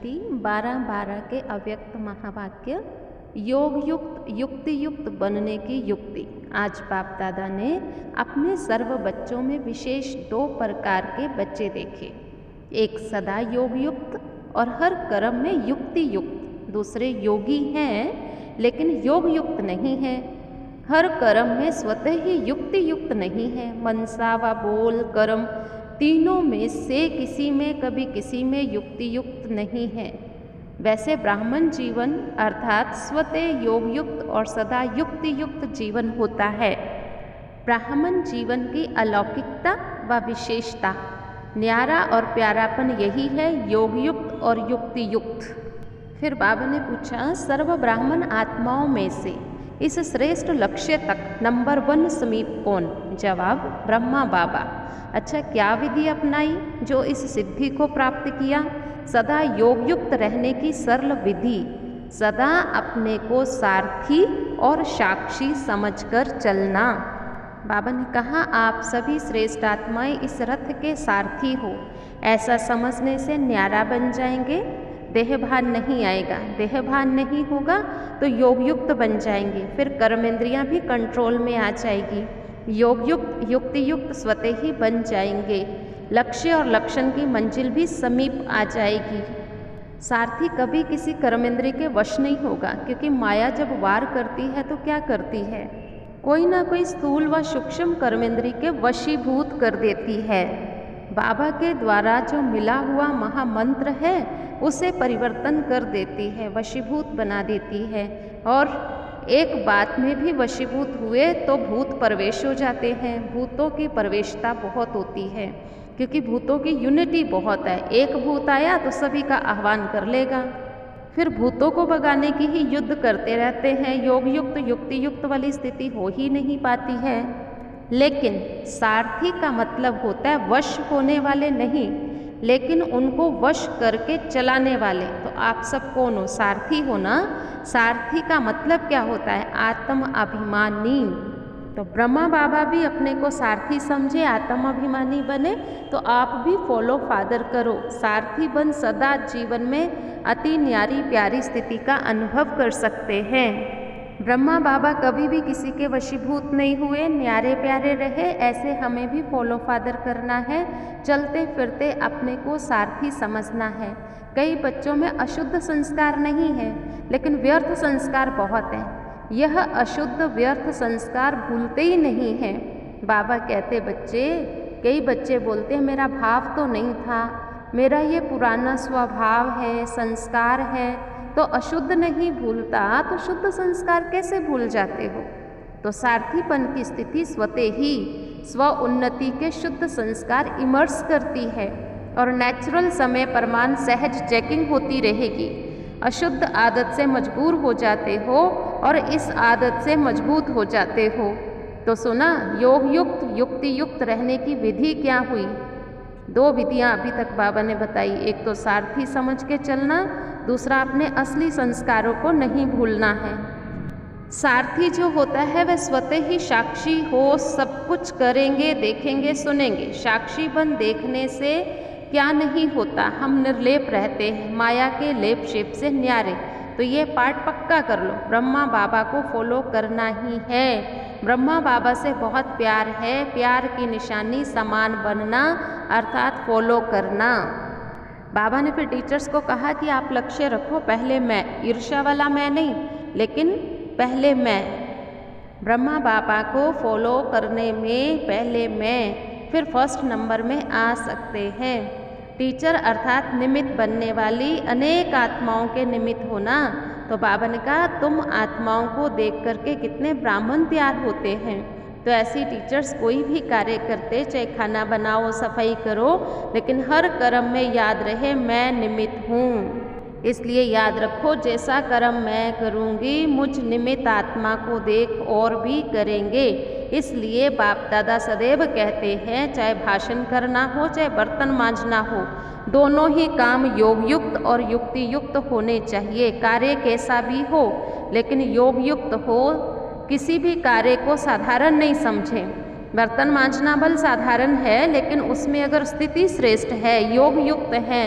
शक्ति 12-12 के अव्यक्त महावाक्य योग युक्त युक्ति युक्त बनने की युक्ति। आज बाप दादा ने अपने सर्व बच्चों में विशेष 2 प्रकार के बच्चे देखे, एक सदा योग युक्त और हर कर्म में युक्ति युक्त। दूसरे योगी हैं लेकिन योग युक्त नहीं है, हर कर्म में स्वतः ही युक्ति युक्त नहीं है। मनसा व बोल कर्म तीनों में से किसी में कभी किसी में युक्ति युक्त नहीं है। वैसे ब्राह्मण जीवन अर्थात स्वतः योग युक्त और सदा युक्ति युक्त जीवन होता है। ब्राह्मण जीवन की अलौकिकता व विशेषता, न्यारा और प्यारापन यही है, योग युक्त और युक्ति युक्त। फिर बाबा ने पूछा, सर्व ब्राह्मण आत्माओं में से इस श्रेष्ठ लक्ष्य तक नंबर 1 समीप कौन? जवाब, ब्रह्मा बाबा। अच्छा, क्या विधि अपनाई जो इस सिद्धि को प्राप्त किया? सदा योग युक्त रहने की सरल विधि, सदा अपने को सारथी और साक्षी समझकर चलना। बाबा ने कहा, आप सभी श्रेष्ठ आत्माएं इस रथ के सारथी हो। ऐसा समझने से न्यारा बन जाएंगे, देहभान नहीं आएगा। देहभान नहीं होगा तो योग युक्त बन जाएंगे, फिर कर्मेंद्रियां भी कंट्रोल में आ जाएगी। योग युक्त युक्ति युक्त स्वतः ही बन जाएंगे, लक्ष्य और लक्षण की मंजिल भी समीप आ जाएगी। सारथी कभी किसी कर्मेंद्रिय के वश नहीं होगा, क्योंकि माया जब वार करती है तो क्या करती है, कोई ना कोई स्थूल व सूक्ष्म कर्मेंद्रिय के वशीभूत कर देती है। बाबा के द्वारा जो मिला हुआ महामंत्र है उसे परिवर्तन कर देती है, वशीभूत बना देती है। और एक बात में भी वशीभूत हुए तो भूत प्रवेश हो जाते हैं। भूतों की प्रवेशता बहुत होती है, क्योंकि भूतों की यूनिटी बहुत है। एक भूत आया तो सभी का आह्वान कर लेगा, फिर भूतों को भगाने की ही युद्ध करते रहते हैं। योग युक्त युक्ति युक्त वाली स्थिति हो ही नहीं पाती है। लेकिन सारथी का मतलब होता है वश होने वाले नहीं, लेकिन उनको वश करके चलाने वाले। तो आप सब कौन हो? सारथी हो ना। सारथी का मतलब क्या होता है? आत्म अभिमानी। तो ब्रह्मा बाबा भी अपने को सारथी समझे, आत्म अभिमानी बने, तो आप भी फॉलो फादर करो। सारथी बन सदा जीवन में अति न्यारी प्यारी स्थिति का अनुभव कर सकते हैं। ब्रह्मा बाबा कभी भी किसी के वशीभूत नहीं हुए, न्यारे प्यारे रहे। ऐसे हमें भी फॉलो फादर करना है, चलते फिरते अपने को सारथी समझना है। कई बच्चों में अशुद्ध संस्कार नहीं है, लेकिन व्यर्थ संस्कार बहुत हैं। यह अशुद्ध व्यर्थ संस्कार भूलते ही नहीं हैं। बाबा कहते कई बच्चे बोलते हैं मेरा भाव तो नहीं था, मेरा ये पुराना स्वभाव है, संस्कार है, तो अशुद्ध नहीं भूलता तो शुद्ध संस्कार कैसे भूल जाते हो? तो सारथीपन की स्थिति स्वतः ही स्व उन्नति के शुद्ध संस्कार इमर्स करती है, और नेचुरल समय प्रमाण सहज चेकिंग होती रहेगी। अशुद्ध आदत से मजबूर हो जाते हो और इस आदत से मजबूत हो जाते हो। तो सुना, योग युक्त युक्ति युक्त रहने की विधि क्या हुई? 2 विधियां अभी तक बाबा ने बताई। एक तो सारथी समझ के चलना, दूसरा अपने असली संस्कारों को नहीं भूलना है। सारथी जो होता है वह स्वतः ही साक्षी हो, सब कुछ करेंगे, देखेंगे, सुनेंगे। साक्षी बन देखने से क्या नहीं होता, हम निर्लेप रहते हैं, माया के लेप शेप से न्यारे। तो ये पाठ पक्का कर लो, ब्रह्मा बाबा को फॉलो करना ही है। ब्रह्मा बाबा से बहुत प्यार है, प्यार की निशानी समान बनना अर्थात फॉलो करना। बाबा ने फिर टीचर्स को कहा कि आप लक्ष्य रखो, पहले मैं, ईर्ष्या वाला मैं नहीं, लेकिन पहले मैं। ब्रह्मा बाबा को फॉलो करने में पहले मैं, फिर फर्स्ट नंबर में आ सकते हैं। टीचर अर्थात निमित्त बनने वाली अनेक आत्माओं के निमित्त होना। तो बाबा ने कहा तुम आत्माओं को देख करके कितने ब्राह्मण तैयार होते हैं। तो ऐसी टीचर्स कोई भी कार्य करते, चाहे खाना बनाओ, सफाई करो, लेकिन हर कर्म में याद रहे मैं निमित्त हूँ। इसलिए याद रखो, जैसा कर्म मैं करूँगी मुझ निमित्त आत्मा को देख और भी करेंगे। इसलिए बाप दादा सदैव कहते हैं, चाहे भाषण करना हो, चाहे बर्तन मांजना हो, दोनों ही काम योग युक्त और युक्ति युक्त होने चाहिए। कार्य कैसा भी हो, लेकिन योग युक्त हो। किसी भी कार्य को साधारण नहीं समझें। बर्तन मांजना भल साधारण है, लेकिन उसमें अगर स्थिति श्रेष्ठ है, योग युक्त है,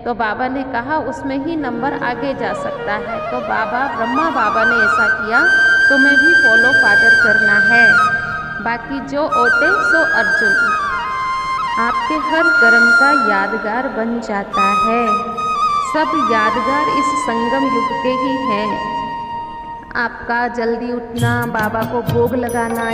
तो बाबा ने कहा उसमें ही नंबर आगे जा सकता है। तो ब्रह्मा बाबा ने ऐसा किया, तुम्हें भी फॉलो फादर करना है। बाकी जो ओटे सो अर्जुन, आपके हर कर्म का यादगार बन जाता है। सब यादगार इस संगम युग के ही हैं। आपका जल्दी उठना, बाबा को भोग लगाना,